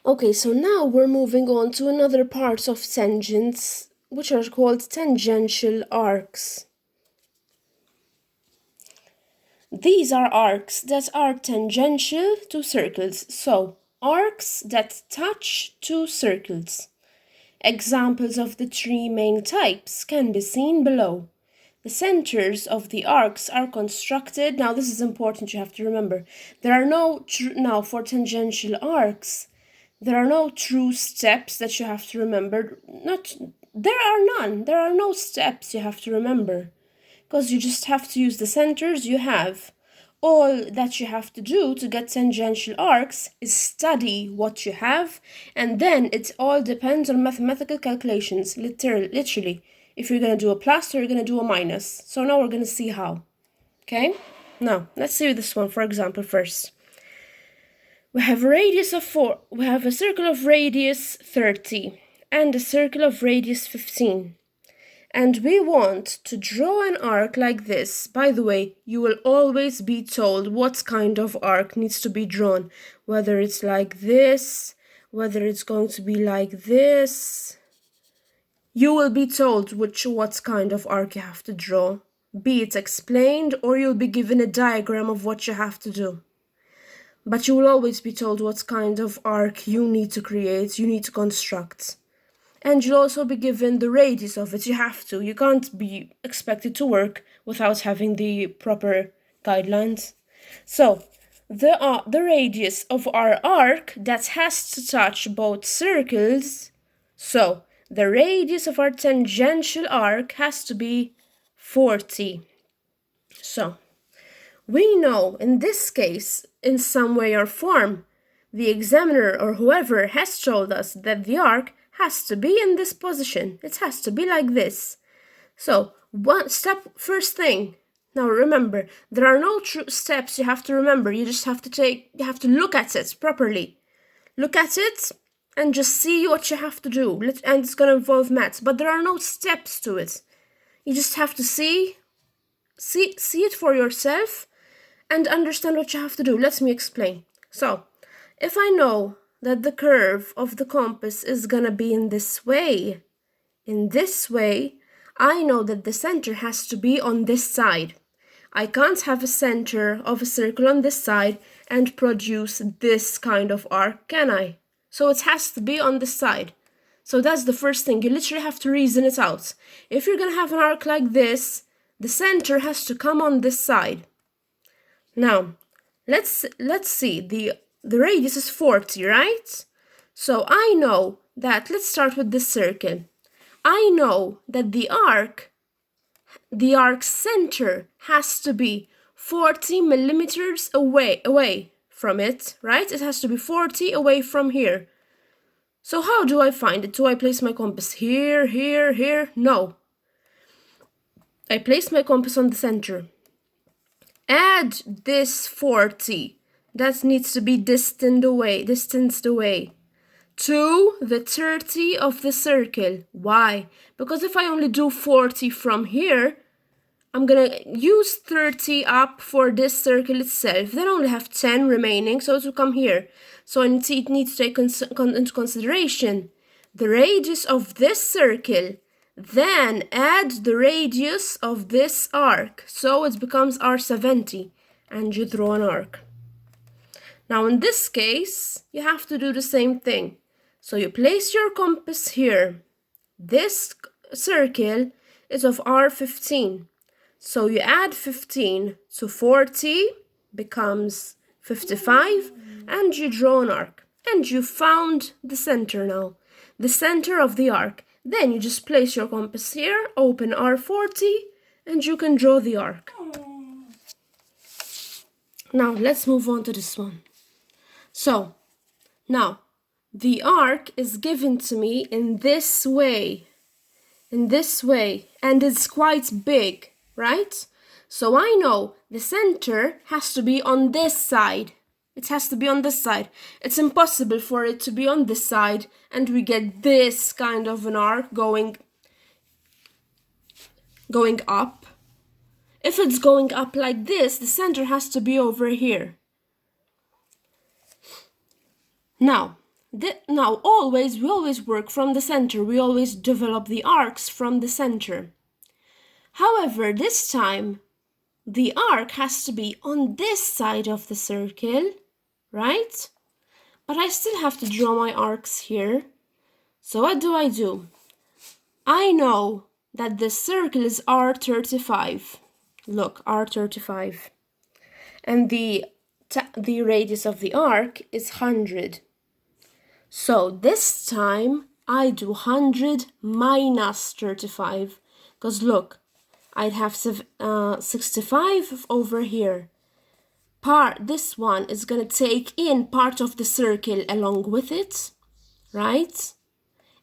Okay, so now we're moving on to another part of tangents, which are called tangential arcs. These are arcs that are tangential to circles, so arcs that touch two circles. Examples of the three main types can be seen below. The centers of the arcs are constructed. Now this is important, you have to remember. There are no now for tangential arcs, there are no true steps that you have to remember. There are none. There are no steps you have to remember. Because you just have to use the centers you have. All that you have to do to get tangential arcs is study what you have, and then it all depends on mathematical calculations, literally. If you're going to do a plus or you're going to do a minus. So now we're going to see how. Okay? Now, let's see this one, for example, first. We have a circle of radius 30 and a circle of radius 15. And we want to draw an arc like this. By the way, you will always be told what kind of arc needs to be drawn. Whether it's like this, whether it's going to be like this. You will be told what kind of arc you have to draw. Be it explained, or you'll be given a diagram of what you have to do. But you will always be told what kind of arc you need to create, you need to construct. And you'll also be given the radius of it. You have to. You can't be expected to work without having the proper guidelines. So, the radius of our arc that has to touch both circles. So, the radius of our tangential arc has to be 40. So, we know in this case, in some way or form, the examiner or whoever has told us that the arc has to be in this position. It has to be like this. So, first thing. Now remember, there are no true steps you have to remember. You just have to look at it properly. Look at it and just see what you have to do. And it's going to involve maths, but there are no steps to it. You just have to see it for yourself and understand what you have to do. Let me explain. So, if I know that the curve of the compass is gonna be in this way, I know that the center has to be on this side. I can't have a center of a circle on this side and produce this kind of arc, can I? So it has to be on this side. So that's the first thing. You literally have to reason it out. If you're gonna have an arc like this, the center has to come on this side. Now, let's see. The radius is 40, right? So I know that, let's start with this circle. I know that the arc's center has to be 40 millimeters away from it, right? It has to be 40 away from here. So how do I find it? Do I place my compass here, here, here? No. I place my compass on the center. Add this 40. That needs to be distanced away to the 30 of the circle. Why? Because if I only do 40 from here, I'm gonna use 30 up for this circle itself. Then I only have 10 remaining, so it will come here. So it needs to take into consideration the radius of this circle, then add the radius of this arc. So it becomes R70, and you draw an arc. Now in this case, you have to do the same thing. So you place your compass here. This circle is of R15. So you add 15 to 40, becomes 55, and you draw an arc. And you found the center now, the center of the arc. Then you just place your compass here, open R40, and you can draw the arc. Now let's move on to this one. So, now, the arc is given to me in this way, and it's quite big, right? So I know the center has to be on this side. It has to be on this side. It's impossible for it to be on this side, and we get this kind of an arc going up. If it's going up like this, the center has to be over here. Now, Now, we always work from the center. We always develop the arcs from the center. However, this time, the arc has to be on this side of the circle, right? But I still have to draw my arcs here. So what do? I know that this circle is R35. Look, R35. And the radius of the arc is 100. So this time I do 100 minus 35. Because look, I'd have 65 over here. This one is going to take in part of the circle along with it, right?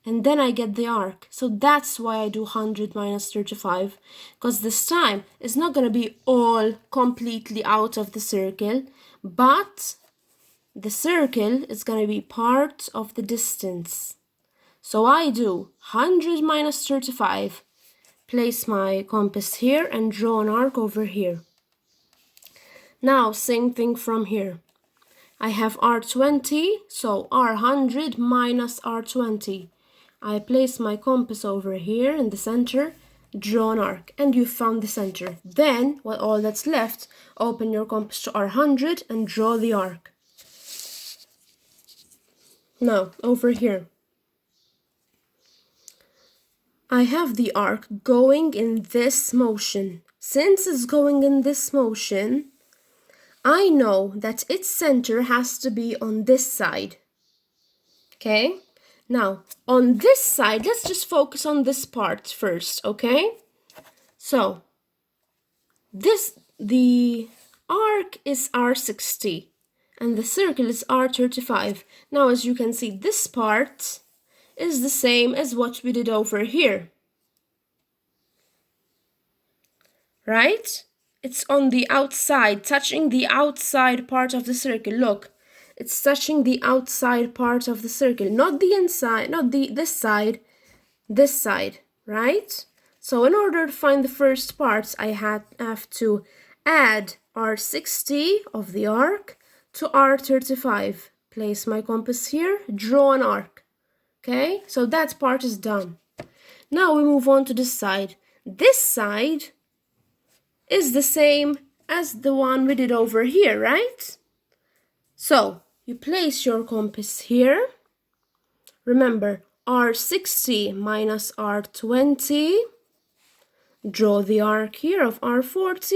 And then I get the arc. So that's why I do 100 minus 35. Because this time it's not going to be all completely out of the circle, but the circle is going to be part of the distance. So I do 100 minus 35. Place my compass here and draw an arc over here. Now, same thing from here. I have R20, so R100 minus R20. I place my compass over here in the center, draw an arc, and you found the center. Then, all that's left, open your compass to R100 and draw the arc. Now, over here. I have the arc going in this motion. Since it's going in this motion, I know that its center has to be on this side. Okay? Now, on this side, let's just focus on this part first, okay? So, the arc is R60 and the circle is R35. Now, as you can see, this part is the same as what we did over here. Right? It's on the outside, touching the outside part of the circle. Look, it's touching the outside part of the circle, not the inside, not this side, right? So in order to find the first parts, I have to add R60 of the arc to R35. Place my compass here, draw an arc. Okay, so that part is done. Now we move on to this side. This side is the same as the one we did over here, right? So you place your compass here. Remember, R60 minus R20. Draw the arc here of R40,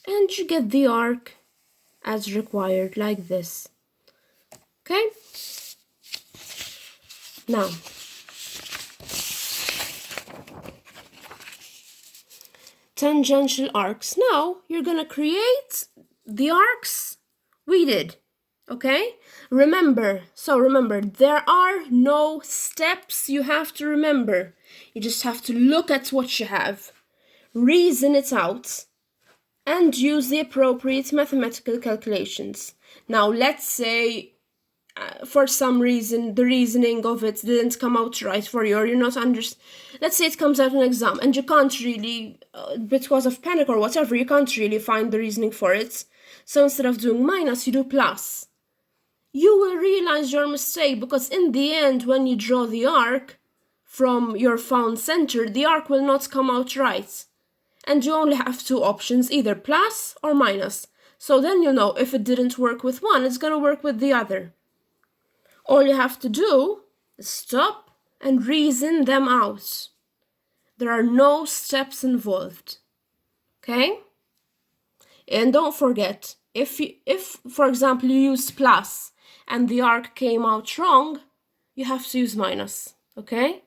and you get the arc as required, like this. Okay? Now, tangential arcs. Now, you're going to create the arcs we did. Okay? Remember, there are no steps you have to remember. You just have to look at what you have, reason it out, and use the appropriate mathematical calculations. Now, let's say for some reason the reasoning of it didn't come out right for you, or you're not let's say it comes out in an exam and you can't really, because of panic or whatever, you can't really find the reasoning for it. So instead of doing minus, you do plus. You will realize your mistake, because in the end, when you draw the arc from your found center, the arc will not come out right. And you only have two options, either plus or minus. So then you know if it didn't work with one, it's going to work with the other. All you have to do is stop and reason them out. There are no steps involved. Okay? And don't forget, if for example you used plus and the arc came out wrong, you have to use minus. Okay?